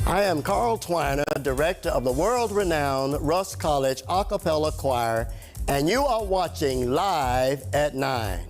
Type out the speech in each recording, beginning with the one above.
I am Carl Twiner, director of the world-renowned Rusk College A Cappella Choir, and you are watching Live at 9.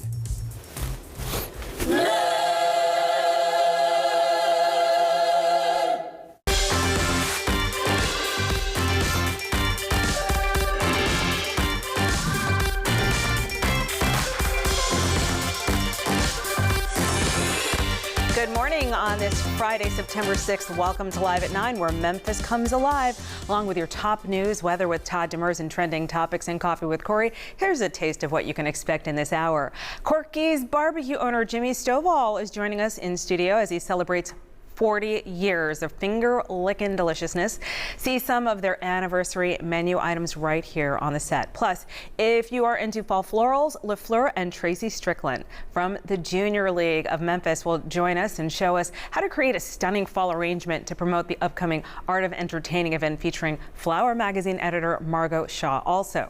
Good morning on this Friday, September 6th. Welcome to Live at 9, where Memphis comes alive. Along with your top news, weather with Todd Demers, and trending topics and coffee with Corey. Here's a taste of what you can expect in this hour. Corky's barbecue owner Jimmy Stovall is joining us in studio as he celebrates 40 years of finger-licking deliciousness. See some of their anniversary menu items right here on the set. Plus, if you are into fall florals, LaFleur and Tracy Strickland from the Junior League of Memphis will join us and show us how to create a stunning fall arrangement to promote the upcoming Art of Entertaining event featuring Flower Magazine editor Margot Shaw. Also,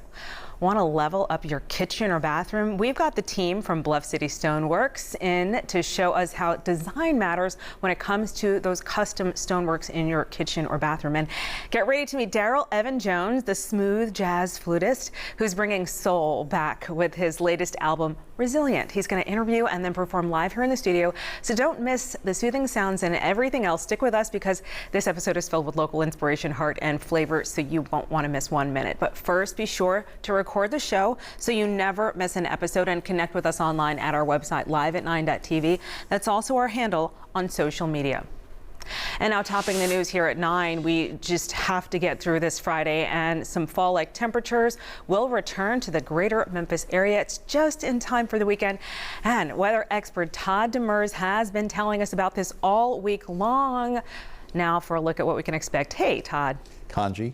want to level up your kitchen or bathroom? We've got the team from Bluff City Stoneworks in to show us how design matters when it comes to those custom stoneworks in your kitchen or bathroom. And get ready to meet Daryl Evan Jones, the smooth jazz flutist who's bringing soul back with his latest album, Resilient. He's going to interview and then perform live here in the studio. So don't miss the soothing sounds and everything else. Stick with us because this episode is filled with local inspiration, heart, and flavor, so you won't want to miss 1 minute. But first, be sure to record the show so you never miss an episode, and connect with us online at our website, liveat9.tv. That's also our handle on social media. And now, topping the news here at 9, we just have to get through this Friday, and some fall-like temperatures will return to the greater Memphis area. It's just in time for the weekend. And weather expert Todd Demers has been telling us about this all week long. Now for a look at what we can expect. Hey, Todd. Kanji,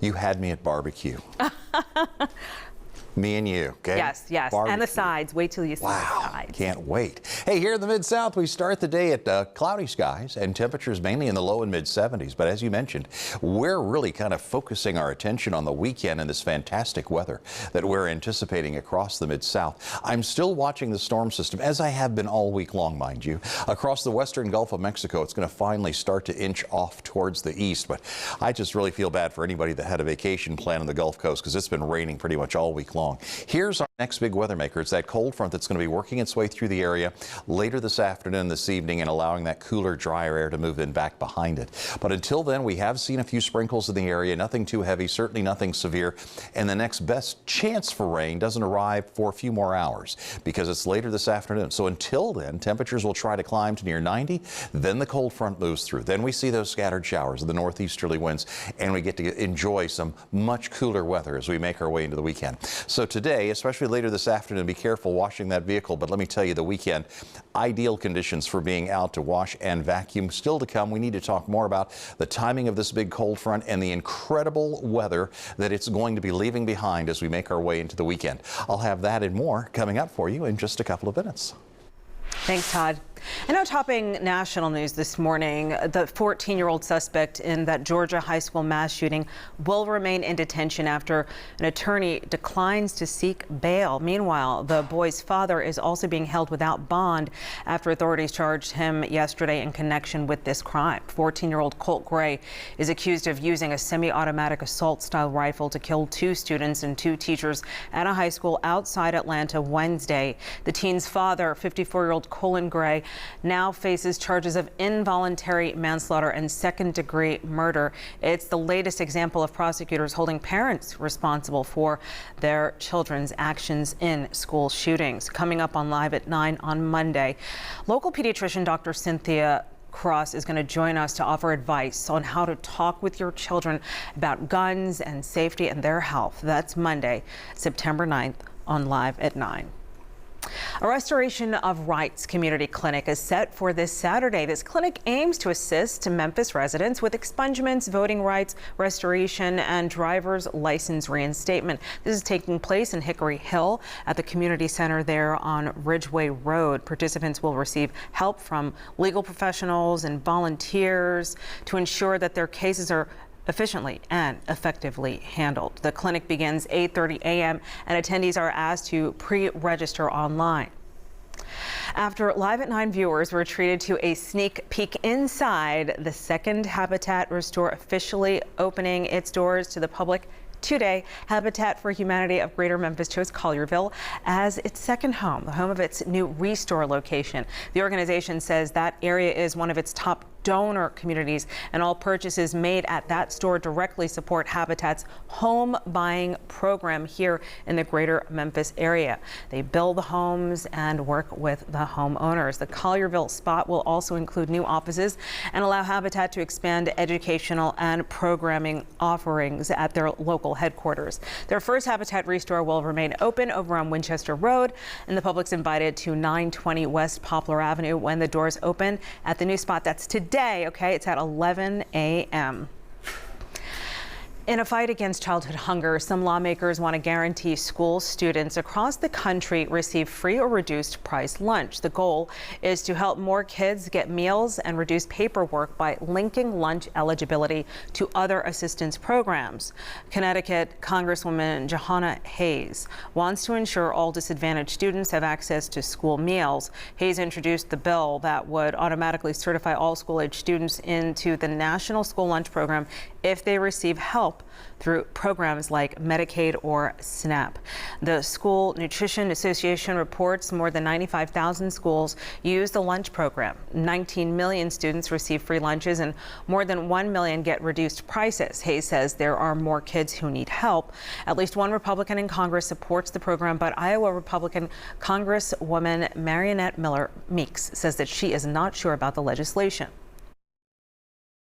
you had me at barbecue. Me and you, okay? Yes, yes. Barbecue. And the sides. Wait till you see the sides. Can't wait. Hey, here in the Mid-South, we start the day at cloudy skies and temperatures mainly in the low and mid-70s. But as you mentioned, we're really kind of focusing our attention on the weekend and this fantastic weather that we're anticipating across the Mid-South. I'm still watching the storm system, as I have been all week long, mind you. Across the western Gulf of Mexico, it's going to finally start to inch off towards the east. But I just really feel bad for anybody that had a vacation plan on the Gulf Coast, because it's been raining pretty much all week long. Here's our next big weather maker. It's that cold front that's going to be working its way through the area later this afternoon, this evening, and allowing that cooler, drier air to move in back behind it. But until then, we have seen a few sprinkles in the area, nothing too heavy, certainly nothing severe. And the next best chance for rain doesn't arrive for a few more hours because it's later this afternoon. So until then, temperatures will try to climb to near 90. Then the cold front moves through. Then we see those scattered showers of the northeasterly winds, and we get to enjoy some much cooler weather as we make our way into the weekend. So today, especially later this afternoon, be careful washing that vehicle. But let me tell you, the weekend, ideal conditions for being out to wash and vacuum. Still to come, we need to talk more about the timing of this big cold front and the incredible weather that it's going to be leaving behind as we make our way into the weekend. I'll have that and more coming up for you in just a couple of minutes. Thanks, Todd. And now, topping national news this morning, the 14-year-old suspect in that Georgia high school mass shooting will remain in detention after an attorney declines to seek bail. Meanwhile, the boy's father is also being held without bond after authorities charged him yesterday in connection with this crime. 14-year-old Colt Gray is accused of using a semi-automatic assault-style rifle to kill 2 students and 2 teachers at a high school outside Atlanta Wednesday. The teen's father, 54-year-old Colin Gray, now faces charges of involuntary manslaughter and second-degree murder. It's the latest example of prosecutors holding parents responsible for their children's actions in school shootings. Coming up on Live at 9 on Monday, local pediatrician Dr. Cynthia Cross is going to join us to offer advice on how to talk with your children about guns and safety and their health. That's Monday, September 9th on Live at 9. A Restoration of Rights community clinic is set for this Saturday. This clinic aims to assist Memphis residents with expungements, voting rights restoration, and driver's license reinstatement. This is taking place in Hickory Hill at the community center there on Ridgeway Road. Participants will receive help from legal professionals and volunteers to ensure that their cases are efficiently and effectively handled. The clinic begins 8:30 a.m. and attendees are asked to pre-register online. After Live at 9 viewers were treated to a sneak peek inside, the second Habitat Restore officially opening its doors to the public today. Habitat for Humanity of Greater Memphis chose Collierville as its second home, the home of its new Restore location. The organization says that area is one of its top donor communities, and all purchases made at that store directly support Habitat's home buying program here in the Greater Memphis area. They build the homes and work with the homeowners. The Collierville spot will also include new offices and allow Habitat to expand educational and programming offerings at their local headquarters. Their first Habitat Restore will remain open over on Winchester Road, and the public's invited to 920 West Poplar Avenue when the doors open at the new spot. That's today. Okay, it's at 11 a.m. In a fight against childhood hunger, some lawmakers want to guarantee school students across the country receive free or reduced price lunch. The goal is to help more kids get meals and reduce paperwork by linking lunch eligibility to other assistance programs. Connecticut Congresswoman Jahana Hayes wants to ensure all disadvantaged students have access to school meals. Hayes introduced the bill that would automatically certify all school-age students into the National School Lunch Program if they receive help through programs like Medicaid or SNAP. The School Nutrition Association reports more than 95,000 schools use the lunch program. 19 million students receive free lunches and more than 1 million get reduced prices. Hayes says there are more kids who need help. At least one Republican in Congress supports the program, but Iowa Republican Congresswoman Marionette Miller Meeks says that she is not sure about the legislation.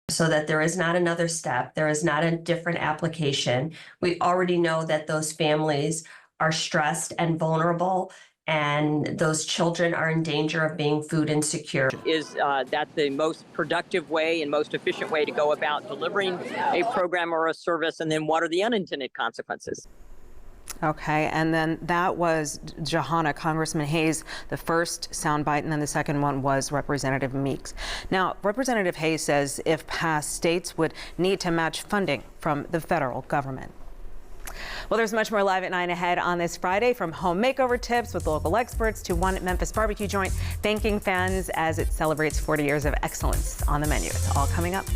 So that there is not another step, there is not a different application. We already know that those families are stressed and vulnerable, and those children are in danger of being food insecure. Is that the most productive way and most efficient way to go about delivering a program or a service? And then what are the unintended consequences? Okay, and then that was Jahana, Congressman Hayes, the first soundbite, and then the second one was Representative Meeks. Now, Representative Hayes says if passed, states would need to match funding from the federal government. Well, there's much more Live at 9 ahead on this Friday, from home makeover tips with local experts to one Memphis barbecue joint thanking fans as it celebrates 40 years of excellence on the menu. It's all coming up.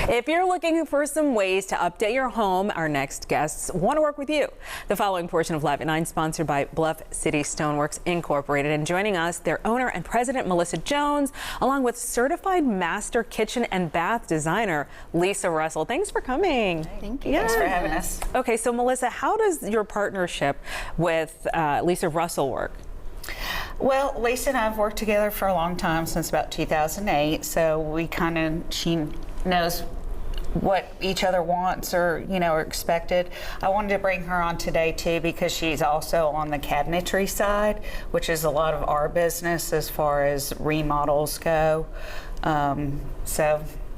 If you're looking for some ways to update your home, our next guests want to work with you. The following portion of Live at 9 sponsored by Bluff City Stoneworks Incorporated. And joining us, their owner and president, Melissa Jones, along with certified master kitchen and bath designer, Lisa Russell. Thanks for coming. Thank you. Thanks for having us. Okay, so Melissa, how does your partnership with Lisa Russell work? Well, Lisa and I have worked together for a long time, since about 2008. So she knows what each other wants or are expected. I wanted to bring her on today too because she's also on the cabinetry side, which is a lot of our business as far as remodels go.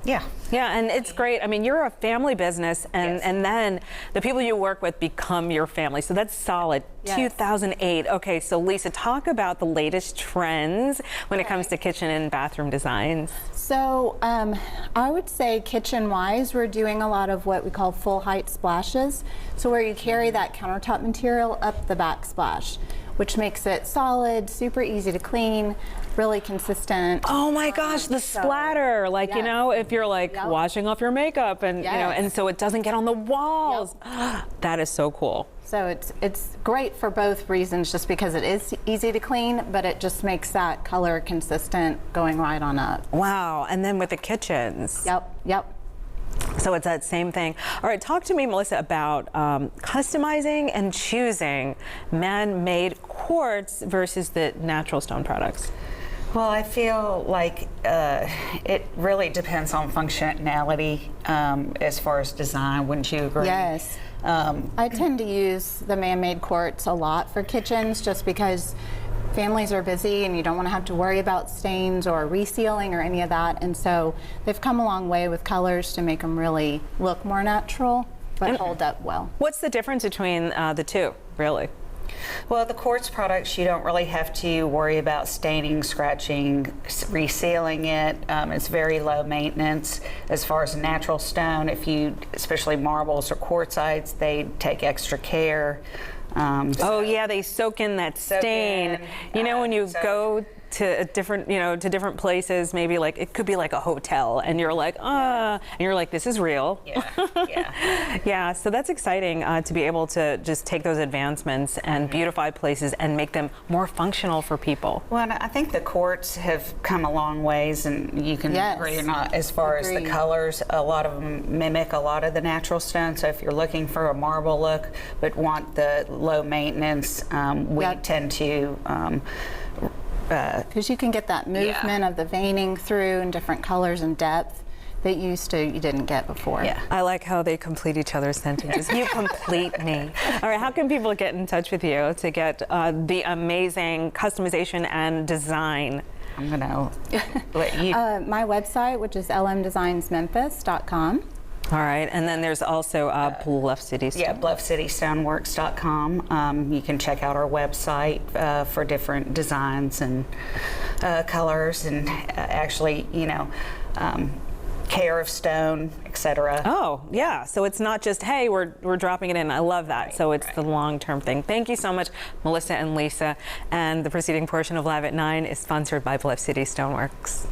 Yeah, and it's great. I mean, you're a family business, and, Yes. and then the people you work with become your family. So that's solid. Yes. 2008. Okay, so Lisa, talk about the latest trends when it comes to kitchen and bathroom designs. So I would say kitchen-wise, we're doing a lot of what we call full height splashes. So where you carry that countertop material up the backsplash, which makes it solid, super easy to clean, really consistent. Oh my gosh, the splatter. Like, yes. if you're like Yep. washing off your makeup and, Yes. and so it doesn't get on the walls. That is so cool. So it's great for both reasons, just because it is easy to clean, but it just makes that color consistent going right on up. Wow. And then with the kitchens. Yep. So it's that same thing. All right, talk to me, Melissa, about customizing and choosing man-made quartz versus the natural stone products. Well, I feel like it really depends on functionality as far as design. Wouldn't you agree? Yes. I tend to use the man-made quartz a lot for kitchens, just because families are busy and you don't want to have to worry about stains or resealing or any of that. And so they've come a long way with colors to make them really look more natural, but hold up well. What's the difference between the two, really? Well, the quartz products, you don't really have to worry about staining, scratching, resealing it. It's very low maintenance. As far as natural stone, especially marbles or quartzites, they take extra care. Oh yeah, they soak in that stain. When you go to a different, to different places, maybe like it could be like a hotel, and you're like, and you're like, this is real. Yeah. Yeah. So that's exciting to be able to just take those advancements and beautify places and make them more functional for people. Well, and I think the quartz have come a long ways, and you can Yes. agree or not as far as the Agreed. colors. A lot of them mimic a lot of the natural stone. So if you're looking for a marble look but want the low maintenance, we Yep. tend to. Because you can get that movement of the veining through in different colors and depth that you didn't get before. Yeah. I like how they complete each other's sentences. You complete me. All right, how can people get in touch with you to get the amazing customization and design? I'm gonna let you. My website, which is lmdesignsmemphis.com. All right, and then there's also Bluff City Stone. Yeah, bluffcitystoneworks.com. You can check out our website for different designs and colors, and actually, care of stone, etc. Oh, yeah. So it's not just, hey, we're dropping it in. I love that. So it's the long-term thing. Thank you so much, Melissa and Lisa. And the preceding portion of Live at 9 is sponsored by Bluff City Stoneworks.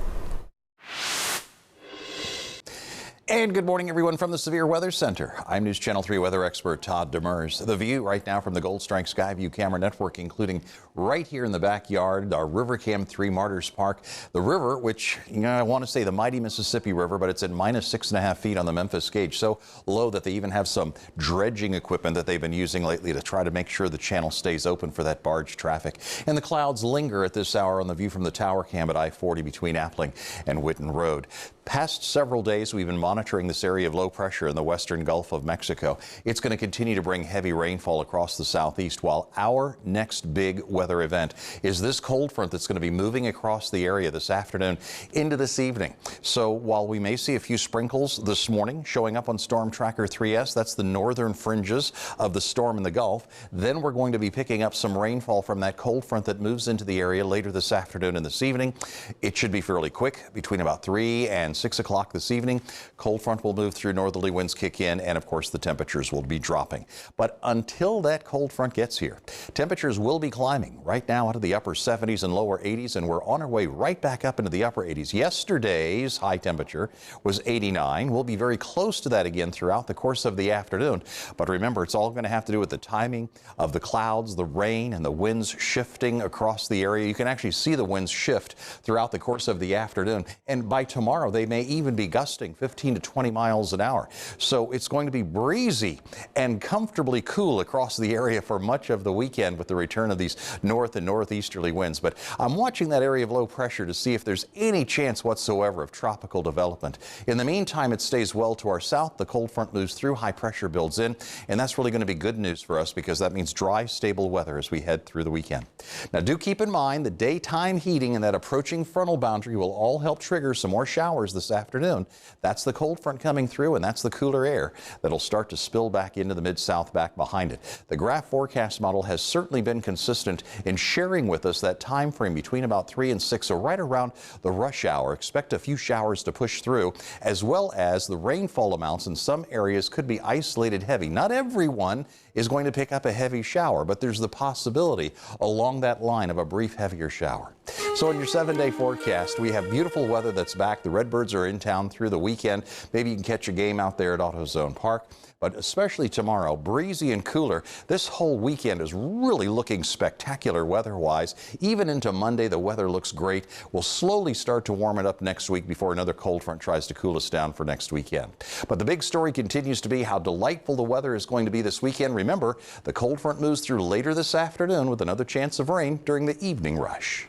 And good morning, everyone, from the Severe Weather Center. I'm News Channel 3 weather expert Todd Demers. The view right now from the Gold Strike Skyview camera network, including right here in the backyard, our River Cam 3 Martyrs Park. The river, which, I want to say the mighty Mississippi River, but it's at -6.5 feet on the Memphis gauge, so low that they even have some dredging equipment that they've been using lately to try to make sure the channel stays open for that barge traffic. And the clouds linger at this hour on the view from the tower cam at I-40 between Appling and Whitten Road. Past several days, we've been monitoring this area of low pressure in the western Gulf of Mexico. It's going to continue to bring heavy rainfall across the southeast, while our next big weather event is this cold front that's going to be moving across the area this afternoon into this evening. So while we may see a few sprinkles this morning showing up on Storm Tracker 3S, that's the northern fringes of the storm in the Gulf, then we're going to be picking up some rainfall from that cold front that moves into the area later this afternoon and this evening. It should be fairly quick, between about 3 and 6 o'clock this evening. Cold cold front will move through, northerly winds kick in, and of course the temperatures will be dropping. But until that cold front gets here, temperatures will be climbing right now into the upper 70s and lower 80s, and we're on our way right back up into the upper 80s. Yesterday's high temperature was 89. We'll be very close to that again throughout the course of the afternoon. But remember, it's all going to have to do with the timing of the clouds, the rain, and the winds shifting across the area. You can actually see the winds shift throughout the course of the afternoon. And by tomorrow, they may even be gusting 15 to 20 miles an hour. So it's going to be breezy and comfortably cool across the area for much of the weekend with the return of these north and northeasterly winds. But I'm watching that area of low pressure to see if there's any chance whatsoever of tropical development. In the meantime, it stays well to our south. The cold front moves through, high pressure builds in, and that's really going to be good news for us because that means dry, stable weather as we head through the weekend. Now, do keep in mind the daytime heating and that approaching frontal boundary will all help trigger some more showers this afternoon. That's the cold front coming through, and that's the cooler air that'll start to spill back into the mid-south back behind it. The graph forecast model has certainly been consistent in sharing with us that time frame between about 3 and 6, so right around the rush hour. Expect a few showers to push through, as well as the rainfall amounts in some areas could be isolated heavy. Not everyone is going to pick up a heavy shower, but there's the possibility along that line of a brief heavier shower. So in your 7-day forecast, we have beautiful weather that's back. The Redbirds are in town through the weekend. Maybe you can catch a game out there at AutoZone Park. But especially tomorrow, breezy and cooler. This whole weekend is really looking spectacular weather-wise. Even into Monday, the weather looks great. We'll slowly start to warm it up next week before another cold front tries to cool us down for next weekend. But the big story continues to be how delightful the weather is going to be this weekend. Remember, the cold front moves through later this afternoon with another chance of rain during the evening rush.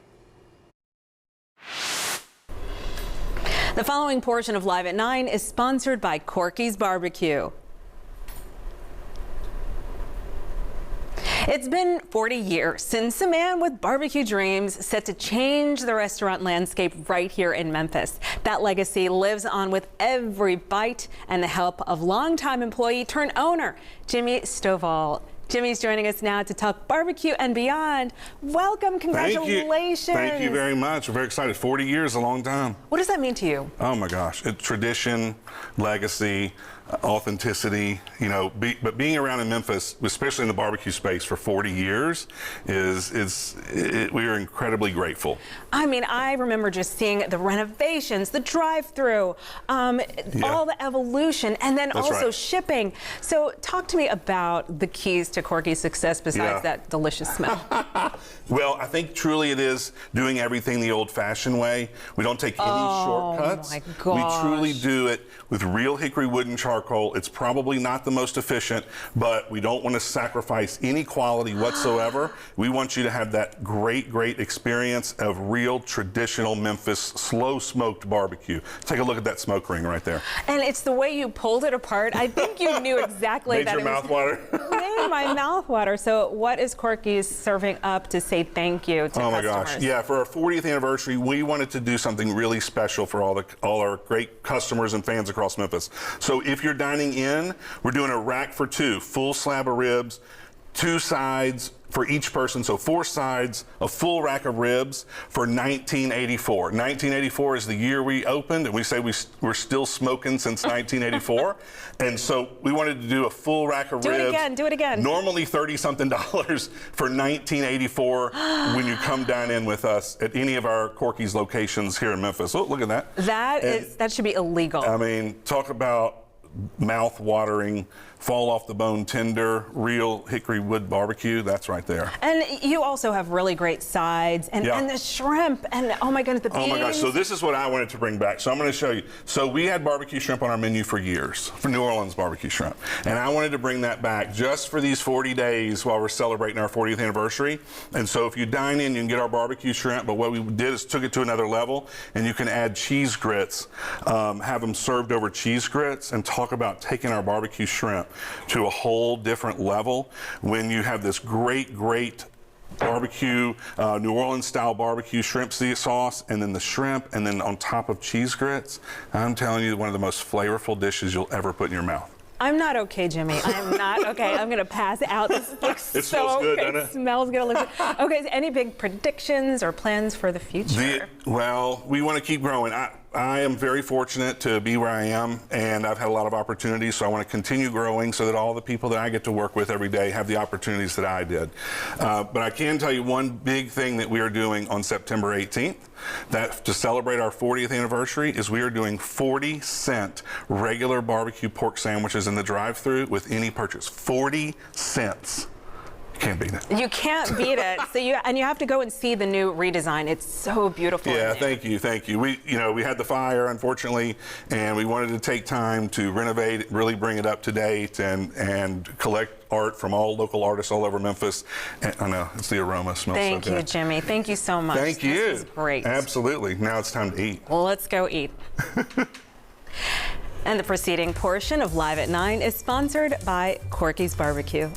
The following portion of Live at 9 is sponsored by Corky's Barbecue. It's been 40 years since a man with barbecue dreams set to change the restaurant landscape right here in Memphis. That legacy lives on with every bite and the help of longtime employee turned owner, Jimmy Stovall. Jimmy's joining us now to talk barbecue and beyond. Welcome, congratulations. Thank you very much. We're very excited. 40 years, a long time. What does that mean to you? Oh my gosh, it's tradition, legacy, authenticity, you know, but being around in Memphis, especially in the barbecue space for 40 years, we are incredibly grateful. I mean, I remember just seeing the renovations, the drive-through, all the evolution, and then also shipping. So talk to me about the keys to Corky's success besides that delicious smell. Well, I think truly it is doing everything the old-fashioned way. We don't take any shortcuts. My gosh. We truly do it with real hickory wood and charcoal. It's probably not the most efficient, but we don't want to sacrifice any quality whatsoever. We want you to have that great experience of real traditional Memphis slow-smoked barbecue. Take a look at that smoke ring right there. And it's the way you pulled it apart. I think you knew exactly Made that your mouth water. Made my mouth water. So what is Corky's serving up to say thank you to customers? Oh my gosh. Yeah, for our 40th anniversary, we wanted to do something really special for all our great customers and fans across Memphis. So if you're dining in, we're doing a rack for 2, full slab of ribs, 2 sides for each person, so 4 sides, a full rack of ribs for $19.84. 1984 is the year we opened, and we say we're still smoking since 1984. And so we wanted to do a full rack of ribs. Do it again. Normally $30-something for $19.84 when you come dine in with us at any of our Corky's locations here in Memphis. Oh, look at that. That should be illegal. I mean, talk about mouth-watering, fall-off-the-bone tender, real hickory wood barbecue. That's right there. And you also have really great sides and the shrimp and oh my goodness, the beans. Oh my gosh, so this is what I wanted to bring back. So I'm going to show you. So we had barbecue shrimp on our menu for years, for New Orleans barbecue shrimp. And I wanted to bring that back just for these 40 days while we're celebrating our 40th anniversary. And so if you dine in, you can get our barbecue shrimp, but what we did is took it to another level, and you can add cheese grits, have them served over cheese grits, and talk about taking our barbecue shrimp to a whole different level when you have this great barbecue, New Orleans style barbecue shrimp sauce, and then the shrimp, and then on top of cheese grits. I'm telling you, one of the most flavorful dishes you'll ever put in your mouth. I'm not okay, Jimmy. I'm not okay. I'm going to pass out. This looks it smells good, doesn't it? It smells good. It looks good. Okay, any big predictions or plans for the future? Well, we want to keep growing. I am very fortunate to be where I am, and I've had a lot of opportunities, so I want to continue growing so that all the people that I get to work with every day have the opportunities that I did. But I can tell you one big thing that we are doing on September 18th, that to celebrate our 40th anniversary, is we are doing 40-cent regular barbecue pork sandwiches in the drive-thru with any purchase. 40 cents. Can't beat it. You can't beat it. So you have to go and see the new redesign. It's so beautiful. Yeah, thank you. We had the fire, unfortunately, and we wanted to take time to renovate it, really bring it up to date, and collect art from all local artists all over Memphis. And I know it's the aroma. It smells so good. Thank you, Jimmy. Thank you so much. Thank you. This is great. Absolutely. Now it's time to eat. Well, let's go eat. And the preceding portion of Live at 9 is sponsored by Corky's Barbecue.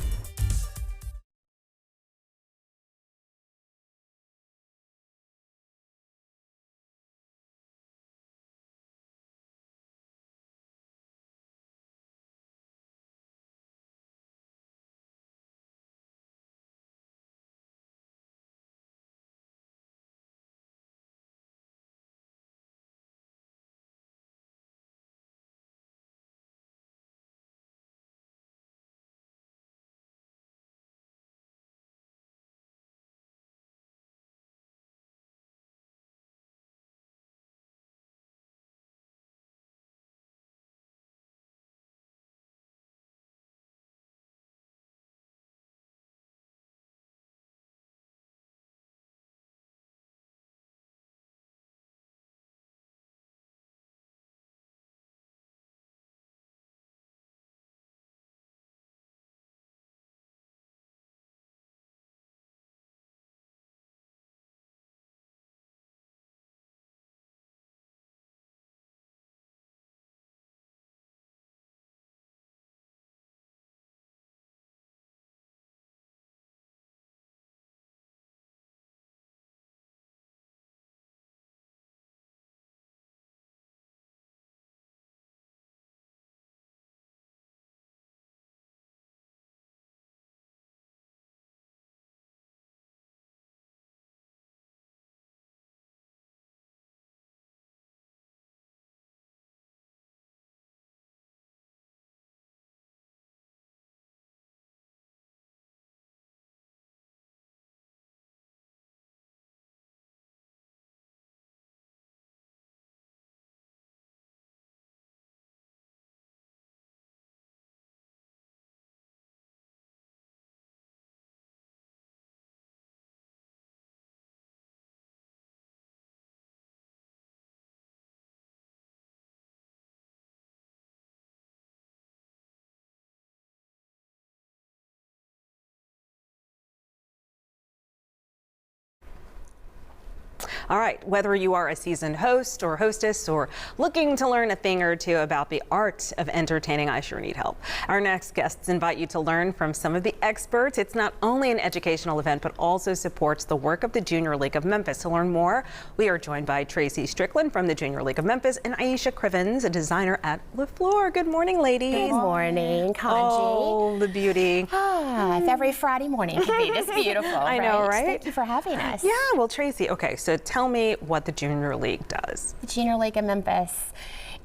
All right, whether you are a seasoned host or hostess or looking to learn a thing or two about the art of entertaining, I sure need help. Our next guests invite you to learn from some of the experts. It's not only an educational event, but also supports the work of the Junior League of Memphis. To learn more, we are joined by Tracy Strickland from the Junior League of Memphis and Aisha Crivens, a designer at LaFleur. Good morning, ladies. Good morning, Kanji. Oh, the beauty. It's every Friday morning can be this beautiful. I know, right? Thank you for having us. Yeah, well, Tracy, okay, so tell me what the Junior League does. The Junior League of Memphis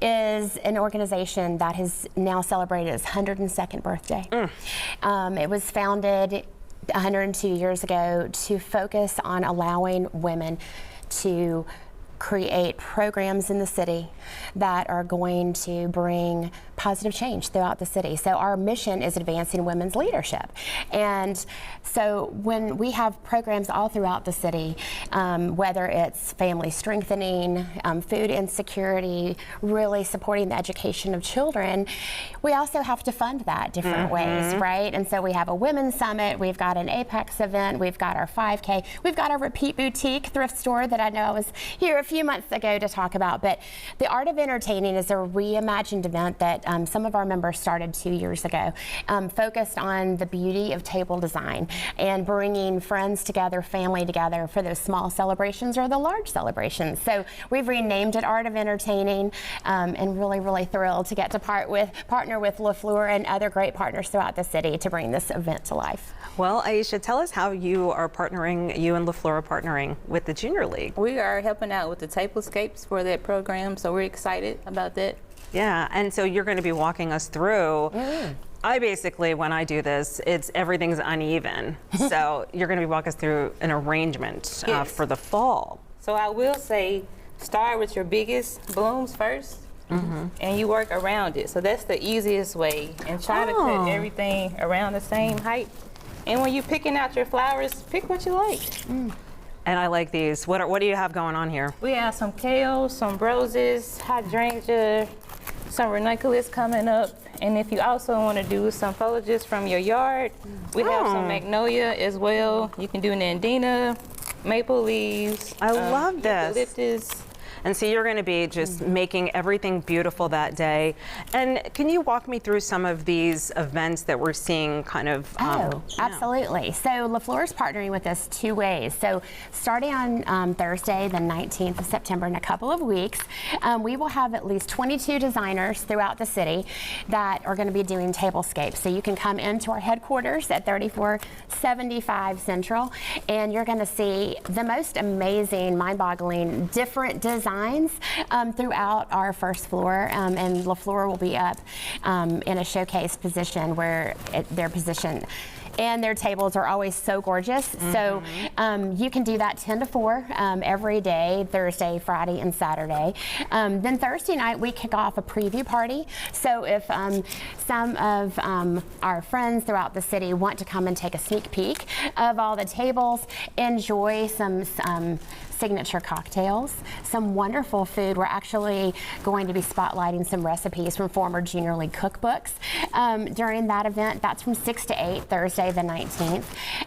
is an organization that has now celebrated its 102nd birthday. It was founded 102 years ago to focus on allowing women to create programs in the city that are going to bring positive change throughout the city. So our mission is advancing women's leadership. And so when we have programs all throughout the city, whether it's family strengthening, food insecurity, really supporting the education of children, we also have to fund that different ways, right? And so we have a women's summit, we've got an Apex event, we've got our 5K, we've got our Repeat Boutique thrift store that I know I was here a few months ago to talk about. But the Art of Entertaining is a reimagined event that some of our members started 2 years ago, focused on the beauty of table design and bringing friends together, family together for those small celebrations or the large celebrations. So we've renamed it Art of Entertaining, and really thrilled to get to partner with LaFleur and other great partners throughout the city to bring this event to life. Well, Aisha, tell us how you and LaFleur are partnering with the Junior League. We are helping out with the tablescapes for that program, so we're excited about that. Yeah, and so you're going to be walking us through. I basically, when I do this, everything's uneven. So you're going to be walking us through an arrangement for the fall. So I will say, start with your biggest blooms first, and you work around it. So that's the easiest way, and try to cut everything around the same height. And when you're picking out your flowers, pick what you like. And I like these. What do you have going on here? We have some kale, some roses, hydrangea, some ranunculus coming up. And if you also want to do some foliages from your yard, we have some magnolia as well. You can do nandina, maple leaves. I love this. Eucalyptus. And so you're going to be just making everything beautiful that day. And can you walk me through some of these events that we're seeing kind of? Absolutely. So LaFleur is partnering with us 2 ways. So starting on Thursday, the 19th of September, in a couple of weeks, we will have at least 22 designers throughout the city that are going to be doing tablescapes. So you can come into our headquarters at 3475 Central, and you're going to see the most amazing, mind-boggling, different designs throughout our first floor, and LaFleur will be up in a showcase position where they're positioned. And their tables are always so gorgeous. So you can do that 10 to 4 every day, Thursday, Friday, and Saturday. Then Thursday night, we kick off a preview party. So if some of our friends throughout the city want to come and take a sneak peek of all the tables, enjoy some signature cocktails, some wonderful food. We're actually going to be spotlighting some recipes from former Junior League cookbooks during that event. That's from 6 to 8, Thursday the 19th.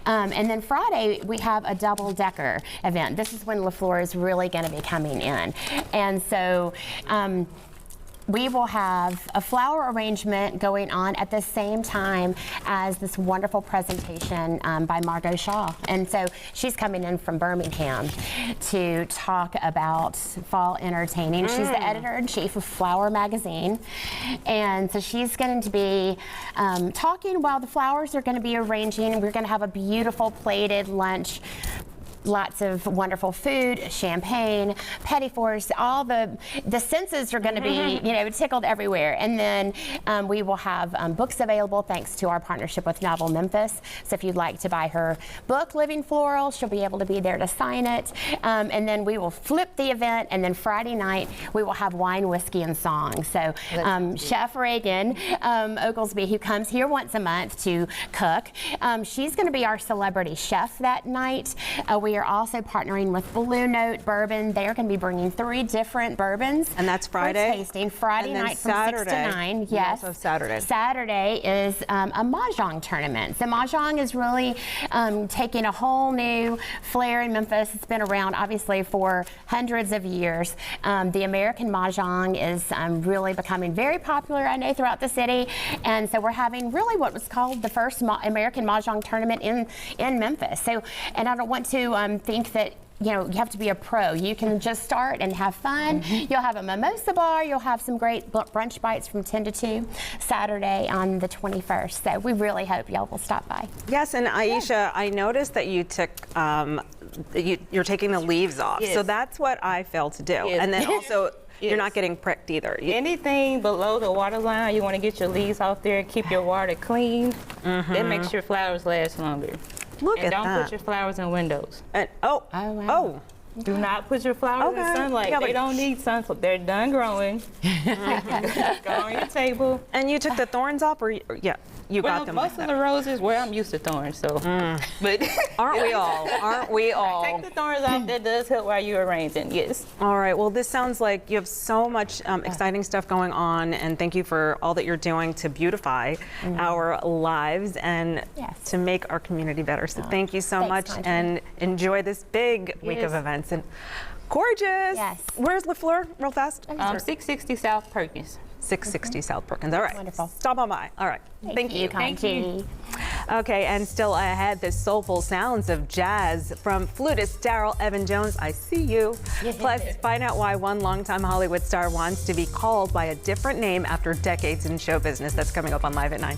And then Friday, we have a double-decker event. This is when LaFleur is really going to be coming in. And so we will have a flower arrangement going on at the same time as this wonderful presentation by Margot Shaw. And so she's coming in from Birmingham to talk about fall entertaining. She's the editor-in-chief of Flower Magazine. And so she's going to be talking while the flowers are going to be arranging. We're going to have a beautiful plated lunch, lots of wonderful food, champagne, petit fours, all the senses are going to be, tickled everywhere. And then we will have books available thanks to our partnership with Novel Memphis. So if you'd like to buy her book, Living Floral, she'll be able to be there to sign it. And then we will flip the event, and then Friday night we will have wine, whiskey, and song. So Chef Reagan Oglesby, who comes here once a month to cook, she's going to be our celebrity chef that night. We are also partnering with Blue Note Bourbon. They're going to be bringing 3 different bourbons. And that's Friday? For tasting. Friday and then night from Saturday. 6 to 9. Yes. Also Saturday. Saturday is a Mahjong tournament. So Mahjong is really taking a whole new flair in Memphis. It's been around, obviously, for hundreds of years. The American Mahjong is really becoming very popular, I know, throughout the city. And so we're having really what was called the first American Mahjong tournament in Memphis. So, and I don't want to think that you have to be a pro. You can just start and have fun. You'll have a mimosa bar. You'll have some great brunch bites from 10 to 2 Saturday on the 21st. So we really hope y'all will stop by. Yes, and Aisha, I noticed that you took you're taking the leaves off. Yes. So that's what I failed to do. Yes. And then also Yes. you're not getting pricked either. Anything below the water line, you want to get your leaves off there, keep your water clean. That makes your flowers last longer. Look and at don't that. put your flowers in windows. And, wow. Do not put your flowers in sunlight. Yeah, they don't need sunlight. They're done growing. Go on your table. And you took the thorns off, or yeah, you got them. Most of the roses, I'm used to thorns, so. But aren't we all? Aren't we all? Take the thorns off. That does help while you're arranging. Yes. All right. Well, this sounds like you have so much exciting stuff going on, and thank you for all that you're doing to beautify our lives and to make our community better. So thank you so much, and enjoy this big week of events. And gorgeous. Yes. Where's LaFleur, real fast? 660 South Perkins. 660 South Perkins. All right. Wonderful. Stop on by. All right. Thank you. Thank you. Okay, and still ahead, the soulful sounds of jazz from flutist Daryl Evan Jones. I see you. Plus, find out why one longtime Hollywood star wants to be called by a different name after decades in show business. That's coming up on Live at 9.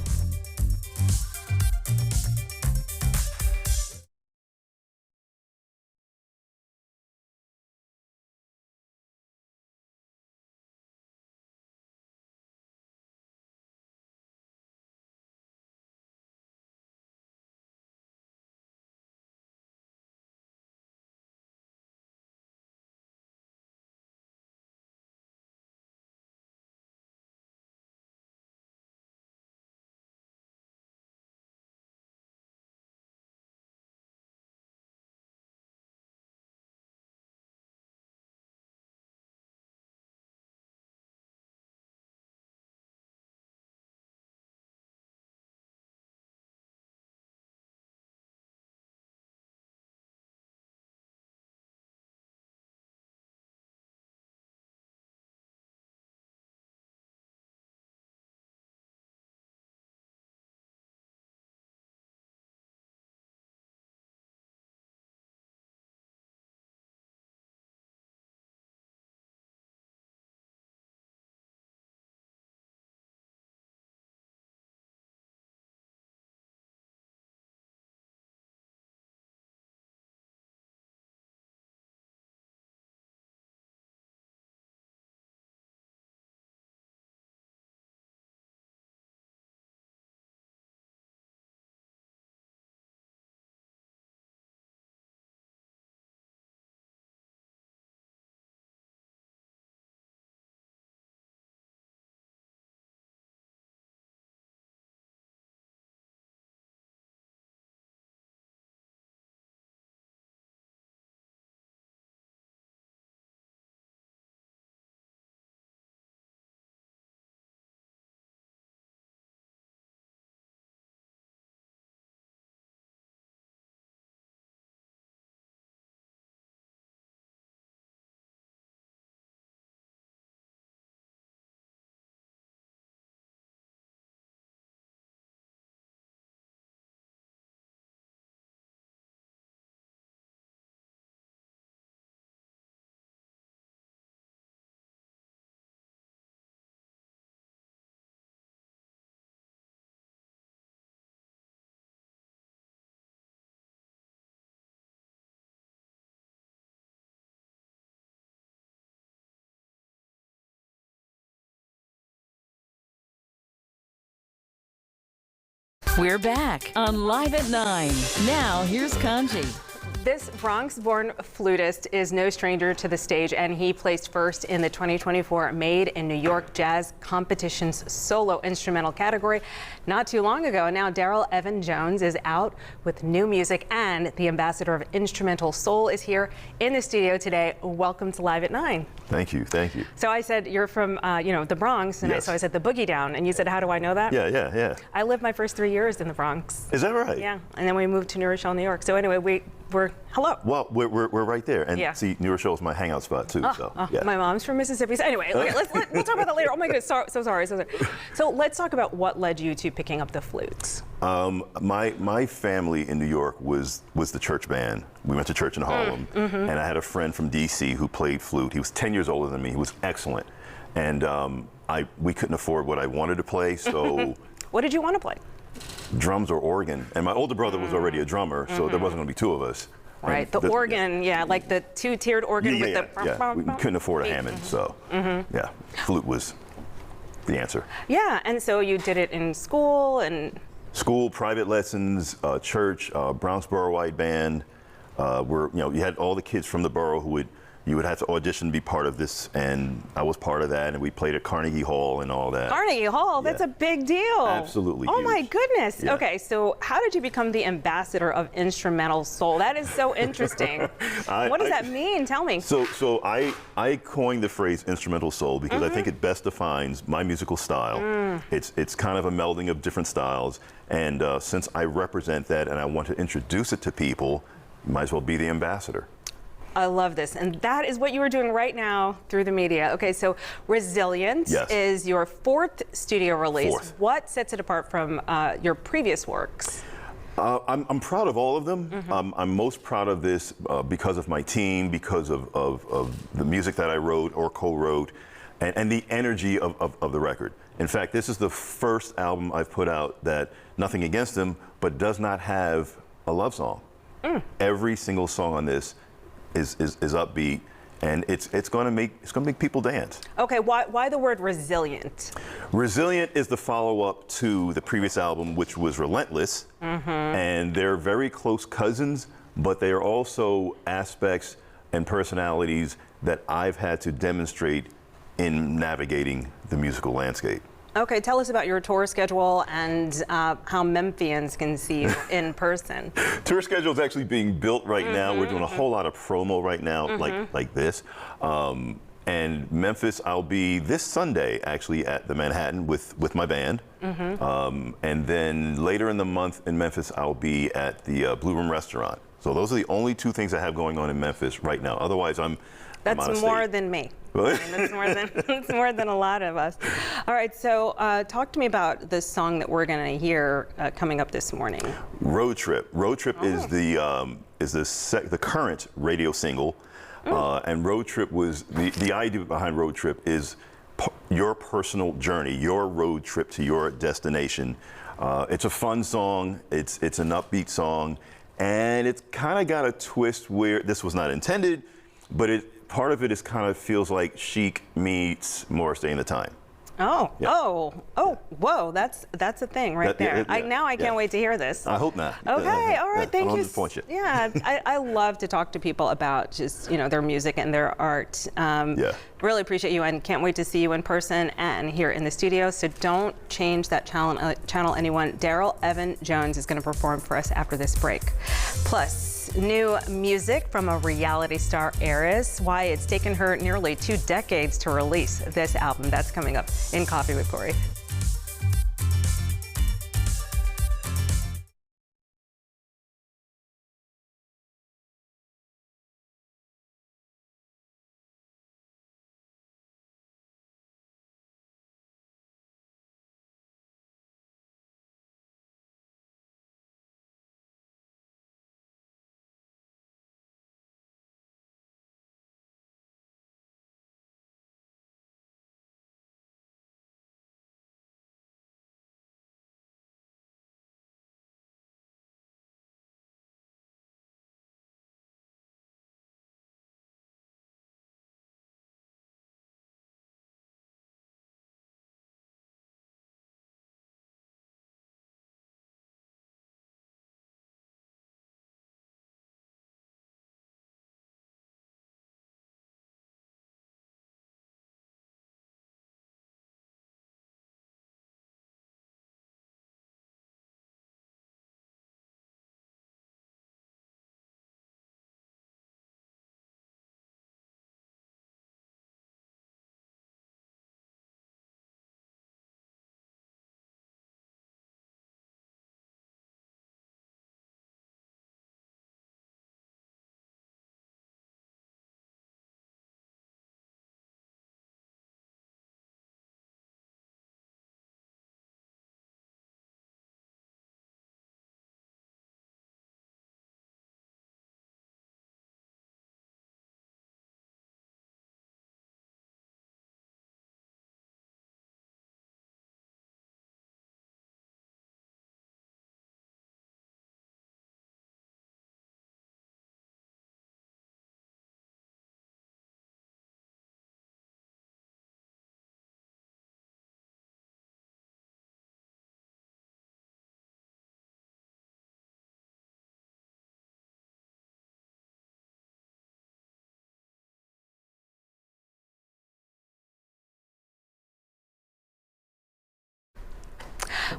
We're back on Live at 9. Now, here's Kanji. This Bronx-born flutist is no stranger to the stage, and he placed first in the 2024 Made in New York Jazz Competition's solo instrumental category not too long ago. Now Darrell Evan Jones is out with new music, and the ambassador of instrumental soul is here in the studio today. Welcome to Live at 9. Thank you, thank you. So I said you're from, the Bronx, and Yes. so I said the Boogie Down, and you said, how do I know that? Yeah. I lived my first 3 years in the Bronx. Is that right? Yeah, and then we moved to New Rochelle, New York. So anyway, we're hello. Well, we're right there, and Yeah. see, New Rochelle is my hangout spot too. Yeah. My mom's from Mississippi. So anyway, we'll talk about that later. Oh my goodness, so sorry. So let's talk about what led you to picking up the flutes. My family in New York was the church band. We went to church in Harlem, and I had a friend from D.C. who played flute. He was 10 years older than me. He was excellent, and we couldn't afford what I wanted to play, so. What did you want to play? Drums or organ, and my older brother was already a drummer, so there wasn't going to be two of us. Right, And the organ, like the two-tiered organ with the. Yeah. We couldn't afford a Hammond, so yeah, flute was the answer. Yeah, and so you did it in school and. School, private lessons, church, Bronx Borough-wide band. You had all the kids from the borough who you would have to audition to be part of this, and I was part of that, and we played at Carnegie Hall and all that. Carnegie Hall, that's a big deal. Absolutely Oh my huge. goodness. Yeah. Okay, so how did you become the ambassador of instrumental soul? That is so interesting. What does that mean? Tell me. So I coined the phrase instrumental soul because I think it best defines my musical style. It's kind of a melding of different styles, and since I represent that and I want to introduce it to people, might as well be the ambassador. I love this. And that is what you are doing right now through the media. Okay, so Resilient is your fourth studio release. What sets it apart from your previous works? I'm proud of all of them. I'm most proud of this because of my team, because of the music that I wrote or co-wrote, and the energy of the record. In fact, this is the first album I've put out that, nothing against them, but does not have a love song. Every single song on this is upbeat, and it's going to make people dance. Okay, why the word resilient? Resilient is the follow-up to the previous album, which was Relentless, and they're very close cousins, but they are also aspects and personalities that I've had to demonstrate in navigating the musical landscape. Okay, tell us about your tour schedule and how Memphians can see you in person. Tour schedule is actually being built right now. We're doing a whole lot of promo right now, like this. And Memphis, I'll be this Sunday actually at the Manhattan with my band. And then later in the month in Memphis, I'll be at the Blue Room Restaurant. So those are the only two things I have going on in Memphis right now. Otherwise, I'm That's out of more state. than me. That's more than a lot of us. All right, so talk to me about the song that we're going to hear coming up this morning. Road Trip. Road Trip is the current radio single, and Road Trip was the idea behind Road Trip is your personal journey, your road trip to your destination. It's a fun song. It's an upbeat song, and it's kind of got a twist where this was not intended, but part of it is kind of feels like Chic meets Morris Day and the Time. Whoa, that's a thing right there. I can't wait to hear this. I hope not. Okay, all right, thank you. Disappoint you. Yeah, I love to talk to people about just their music and their art. Really appreciate you and can't wait to see you in person and here in the studio. So don't change that channel, anyone. Darrell Evan Jones is going to perform for us after this break. Plus, new music from a reality star heiress, why it's taken her nearly 2 decades to release this album. That's coming up in Coffee with Corey.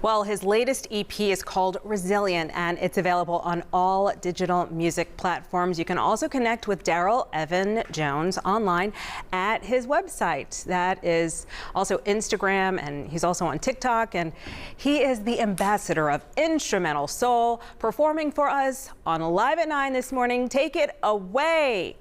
Well, his latest EP is called Resilient, and it's available on all digital music platforms. You can also connect with Daryl Evan Jones online at his website. That is also Instagram, and he's also on TikTok, and he is the ambassador of instrumental soul, performing for us on Live at 9 this morning. Take it away.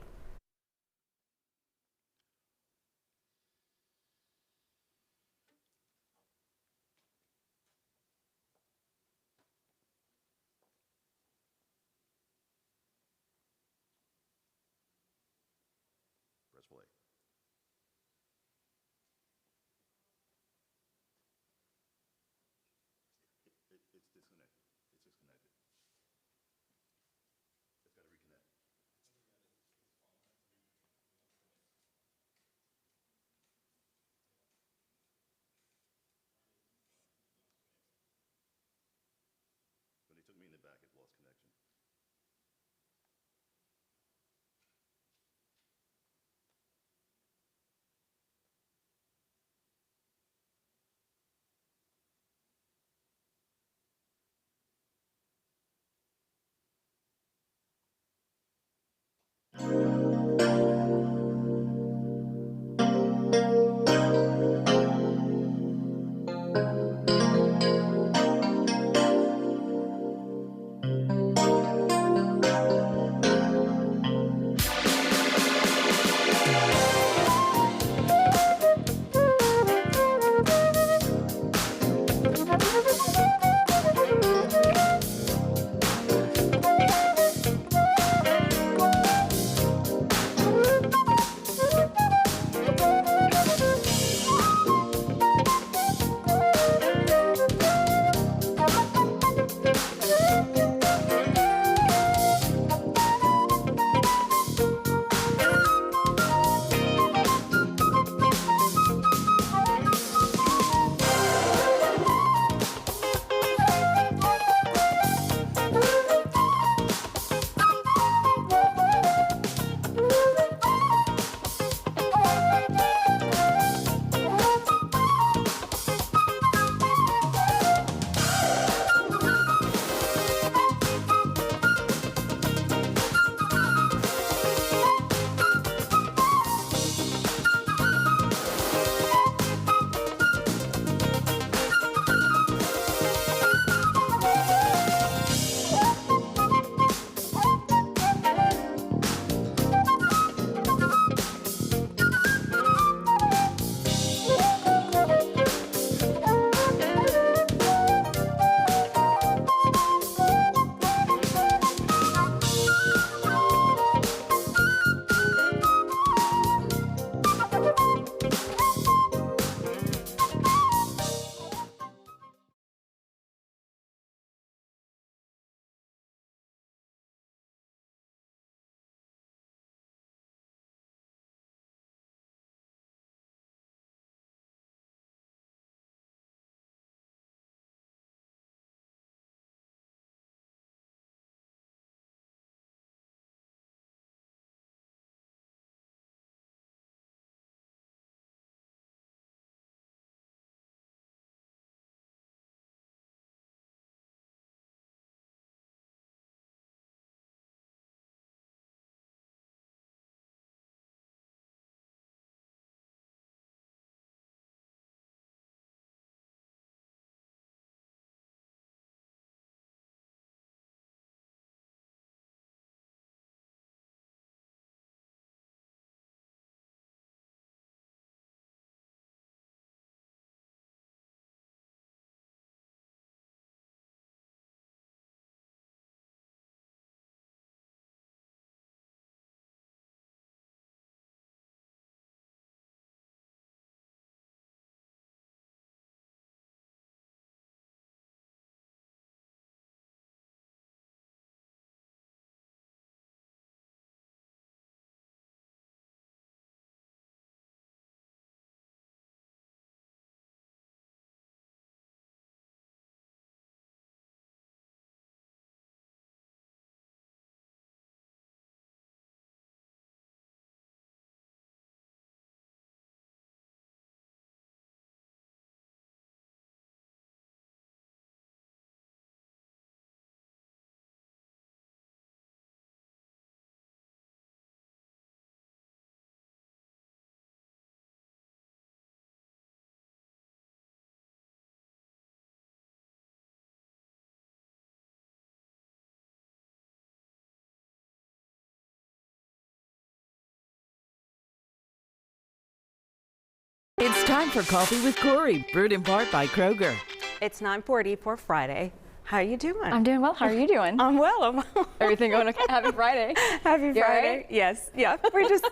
It's time for Coffee with Corey, brewed in part by Kroger. It's 9:40 for Friday. How you doing? I'm doing well. How are you doing? I'm well. Everything going okay? Happy Friday. Happy You Friday. all right? Yes. Yeah. We're just,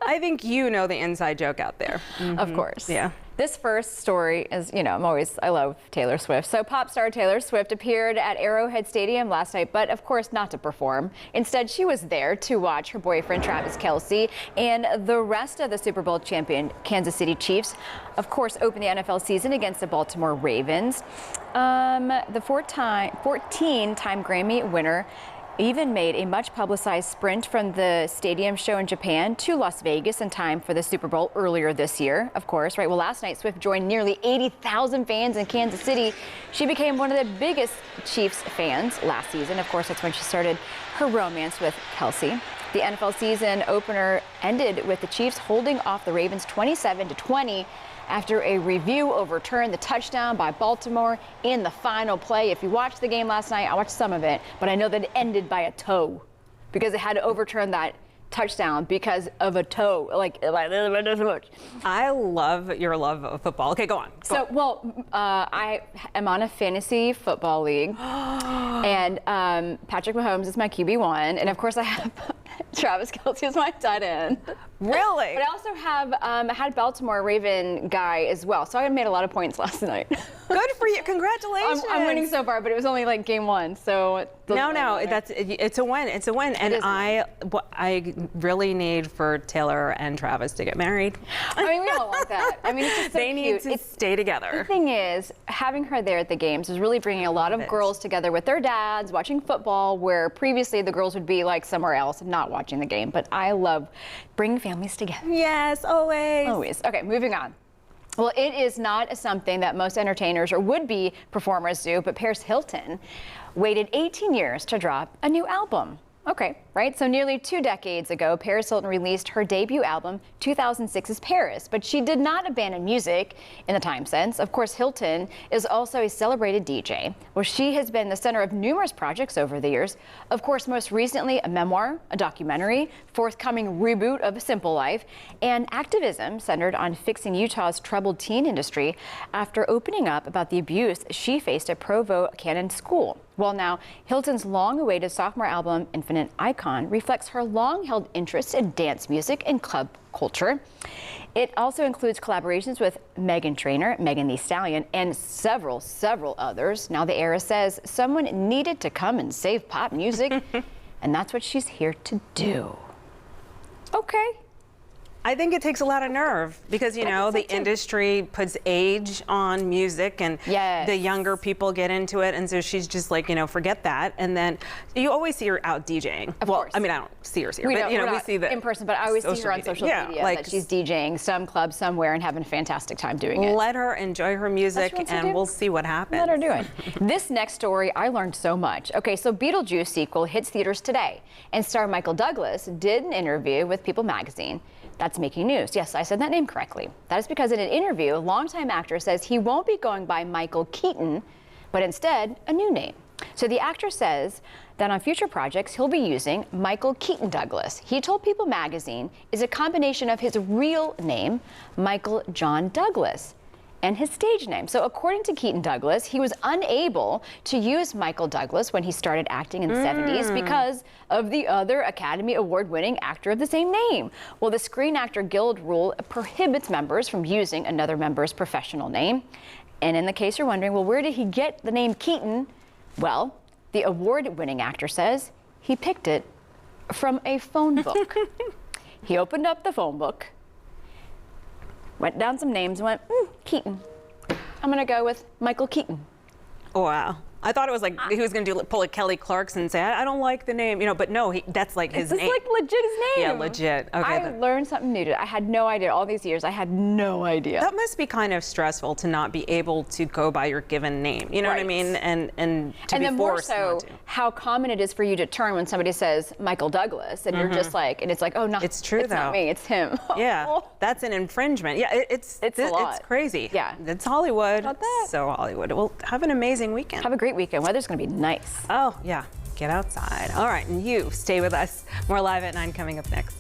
I think you know the inside joke out there. Of course. Yeah. This first story is, I love Taylor Swift. So pop star Taylor Swift appeared at Arrowhead Stadium last night, but of course not to perform. Instead, she was there to watch her boyfriend Travis Kelce and the rest of the Super Bowl champion Kansas City Chiefs, of course, open the NFL season against the Baltimore Ravens. The 14-time Grammy winner even made a much publicized sprint from the stadium show in Japan to Las Vegas in time for the Super Bowl earlier this year, of course, right? Well, last night, Swift joined nearly 80,000 fans in Kansas City. She became one of the biggest Chiefs fans last season. Of course, that's when she started her romance with Kelce. The NFL season opener ended with the Chiefs holding off the Ravens 27-20 after a review overturned the touchdown by Baltimore in the final play. If you watched the game last night, I watched some of it, but I know that it ended by a toe because it had to overturn that touchdown because of a toe. I love your love of football. Okay, go on. I am on a fantasy football league, and Patrick Mahomes is my QB1, and of course I have Travis Kelce as my tight end. Really? But I also have had Baltimore Raven guy as well, so I made a lot of points last night. Good for you. Congratulations. I'm winning so far, but it was only like game one, so. It's a win. It's a win. And I really need for Taylor and Travis to get married. I mean, we all want that. I mean, it's just so they cute. need to stay together. The thing is, having her there at the games is really bringing a lot of girls together with their dads, watching football, where previously the girls would be like somewhere else, not watching the game. But I love bringing families together. Yes, always. Always. Okay, moving on. Well, it is not something that most entertainers or would-be performers do, but Paris Hilton waited 18 years to drop a new album. Okay, right? So nearly 2 decades ago, Paris Hilton released her debut album, 2006's Paris, but she did not abandon music in the time sense. Of course, Hilton is also a celebrated DJ. Well, she has been the center of numerous projects over the years. Of course, most recently, a memoir, a documentary, forthcoming reboot of A Simple Life, and activism centered on fixing Utah's troubled teen industry after opening up about the abuse she faced at Provo Cannon School. Well, now, Hilton's long-awaited sophomore album, Infinite Icon, reflects her long-held interest in dance music and club culture. It also includes collaborations with Meghan Trainor, Megan Thee Stallion, and several others. Now, the era says someone needed to come and save pop music, and that's what she's here to do. Okay. I think it takes a lot of nerve because, the industry puts age on music and the younger people get into it. And so she's just like, forget that. And then you always see her out DJing. Of course. I mean, I don't see her here, we see the in person, but I always see her on social media that she's DJing some club somewhere and having a fantastic time doing it. Let her enjoy her music and we'll see what happens. Let her do it. This next story, I learned so much. Okay, so Beetlejuice sequel hits theaters today, and star Michael Douglas did an interview with People magazine. That's making news. Yes, I said that name correctly. That is because in an interview, a longtime actor says he won't be going by Michael Keaton, but instead a new name. So the actor says that on future projects, he'll be using Michael Keaton Douglas. He told People magazine is a combination of his real name, Michael John Douglas, and his stage name. So according to Keaton Douglas, he was unable to use Michael Douglas when he started acting in the 70s because of the other Academy Award-winning actor of the same name. Well, the Screen Actor Guild rule prohibits members from using another member's professional name. And in the case you're wondering, well, where did he get the name Keaton? Well, the award-winning actor says he picked it from a phone book. He opened up the phone book, went down some names, and went, Keaton. I'm going to go with Michael Keaton. Wow. I thought it was like he was going to pull a Kelly Clarkson and say, I don't like the name, but no, that's like his name. It's like legit his name. Yeah, legit. Okay. I learned something new today. I had no idea. All these years, I had no idea. That must be kind of stressful to not be able to go by your given name. You know what I mean? And to be forced not to. How common it is for you to turn when somebody says Michael Douglas, and you're just like, and it's like, oh no, it's true it's though. Not me, it's him. Yeah, that's an infringement. Yeah, it's a lot. It's crazy. Yeah, it's Hollywood. About that. So Hollywood. Well, have an amazing weekend. Have a great weekend. Weather's going to be nice. Oh yeah, get outside. All right, and you stay with us. More Live at 9 coming up next.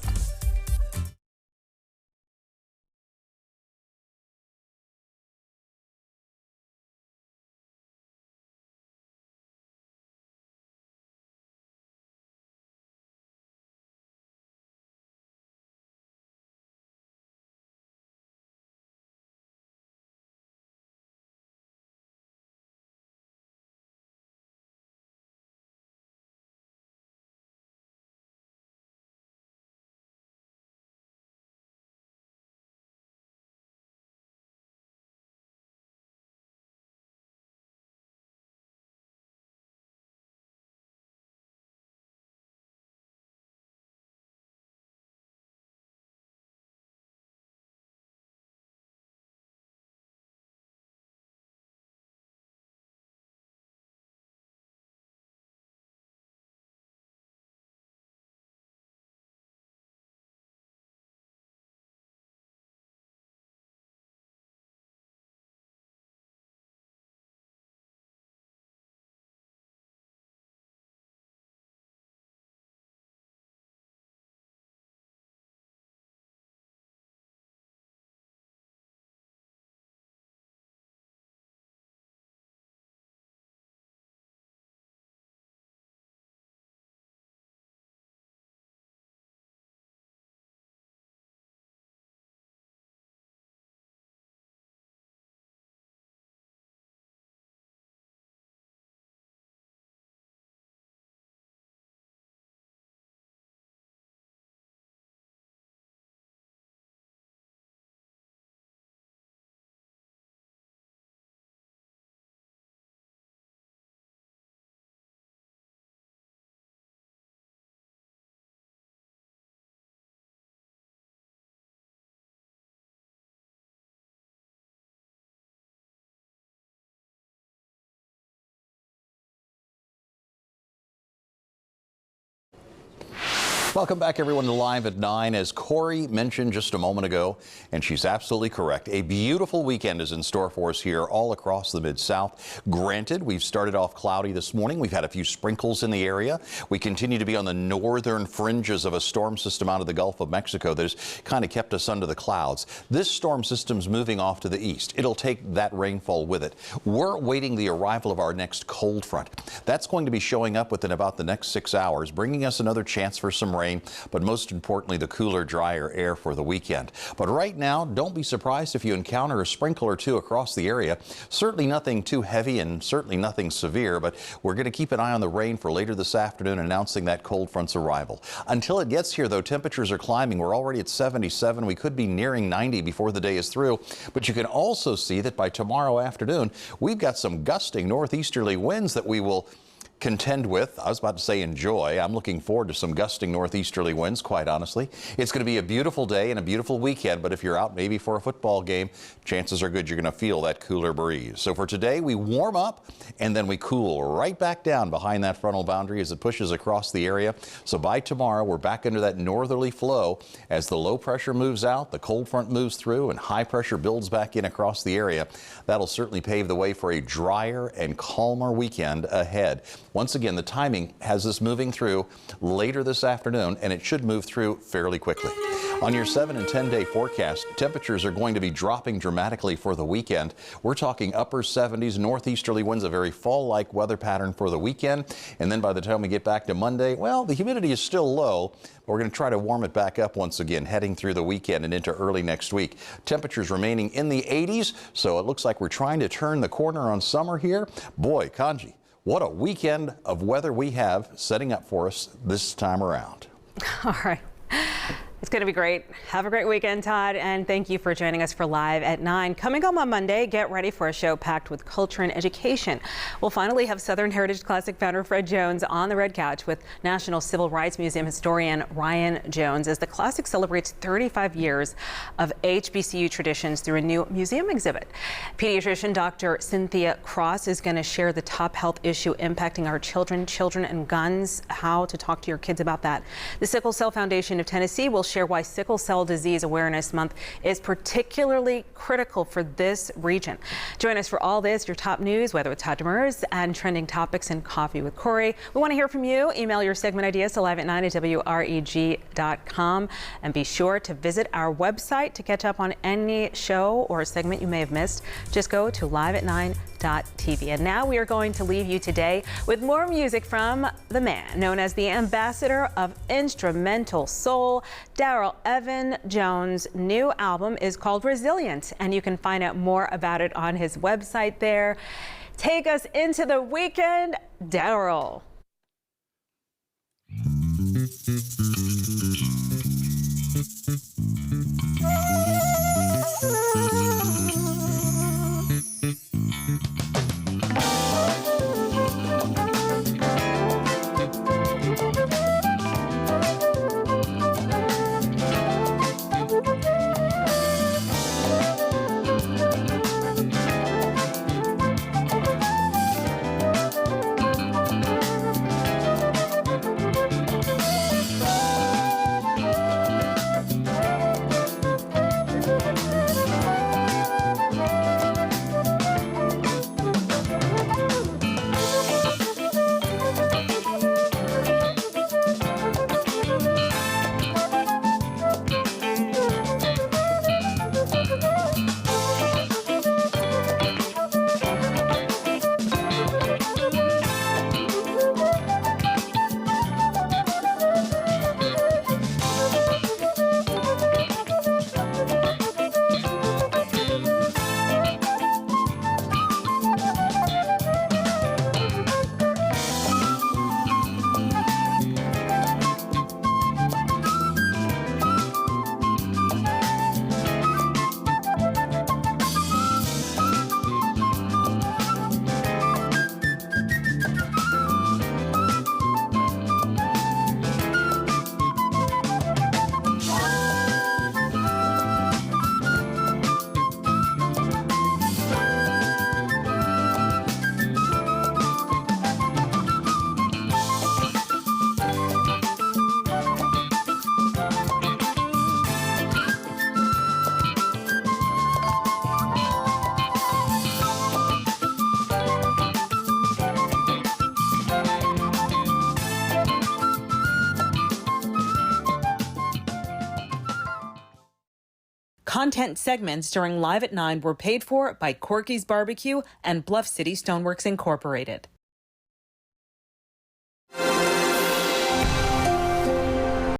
Welcome back, everyone, to Live at 9. As Corey mentioned just a moment ago, and she's absolutely correct, a beautiful weekend is in store for us here all across the Mid-South. Granted, we've started off cloudy this morning. We've had a few sprinkles in the area. We continue to be on the northern fringes of a storm system out of the Gulf of Mexico that has kind of kept us under the clouds. This storm system's moving off to the east. It'll take that rainfall with it. We're awaiting the arrival of our next cold front. That's going to be showing up within about the next 6 hours, bringing us another chance for some rain, but most importantly, the cooler, drier air for the weekend. But right now, don't be surprised if you encounter a sprinkle or two across the area. Certainly nothing too heavy and certainly nothing severe, but we're going to keep an eye on the rain for later this afternoon, announcing that cold front's arrival. Until it gets here, though, temperatures are climbing. We're already at 77. We could be nearing 90 before the day is through. But you can also see that by tomorrow afternoon, we've got some gusting northeasterly winds that we will contend with. I was about to say enjoy. I'm looking forward to some gusting northeasterly winds, quite honestly. It's going to be a beautiful day and a beautiful weekend, but if you're out maybe for a football game, chances are good you're going to feel that cooler breeze. So for today, we warm up and then we cool right back down behind that frontal boundary as it pushes across the area. So by tomorrow, we're back into that northerly flow. As the low pressure moves out, the cold front moves through, and high pressure builds back in across the area. That'll certainly pave the way for a drier and calmer weekend ahead. Once again, the timing has this moving through later this afternoon, and it should move through fairly quickly. On your 7 and 10-day forecast, temperatures are going to be dropping dramatically for the weekend. We're talking upper 70s, northeasterly winds, a very fall-like weather pattern for the weekend. And then by the time we get back to Monday, well, the humidity is still low. But we're going to try to warm it back up once again, heading through the weekend and into early next week. Temperatures remaining in the 80s, so it looks like we're trying to turn the corner on summer here. Boy, Kanji, what a weekend of weather we have setting up for us this time around. All right. It's going to be great. Have a great weekend, Todd, and thank you for joining us for Live at 9. Coming home on Monday, get ready for a show packed with culture and education. We'll finally have Southern Heritage Classic founder Fred Jones on the red couch with National Civil Rights Museum historian Ryan Jones as the Classic celebrates 35 years of HBCU traditions through a new museum exhibit. Pediatrician Dr. Cynthia Cross is going to share the top health issue impacting our children and guns, how to talk to your kids about that. The Sickle Cell Foundation of Tennessee will share why Sickle Cell Disease Awareness Month is particularly critical for this region. Join us for all this, your top news, Weather with Todd Demers, and trending topics and Coffee with Corey. We want to hear from you. Email your segment ideas to liveat9@wreg.com. And be sure to visit our website to catch up on any show or segment you may have missed. Just go to liveat9.tv. And now we are going to leave you today with more music from the man known as the ambassador of instrumental soul, Darrell Evan Jones' new album is called Resilient, and you can find out more about it on his website there. Take us into the weekend, Darrell. Content segments during Live at 9 were paid for by Corky's Barbecue and Bluff City Stoneworks Incorporated.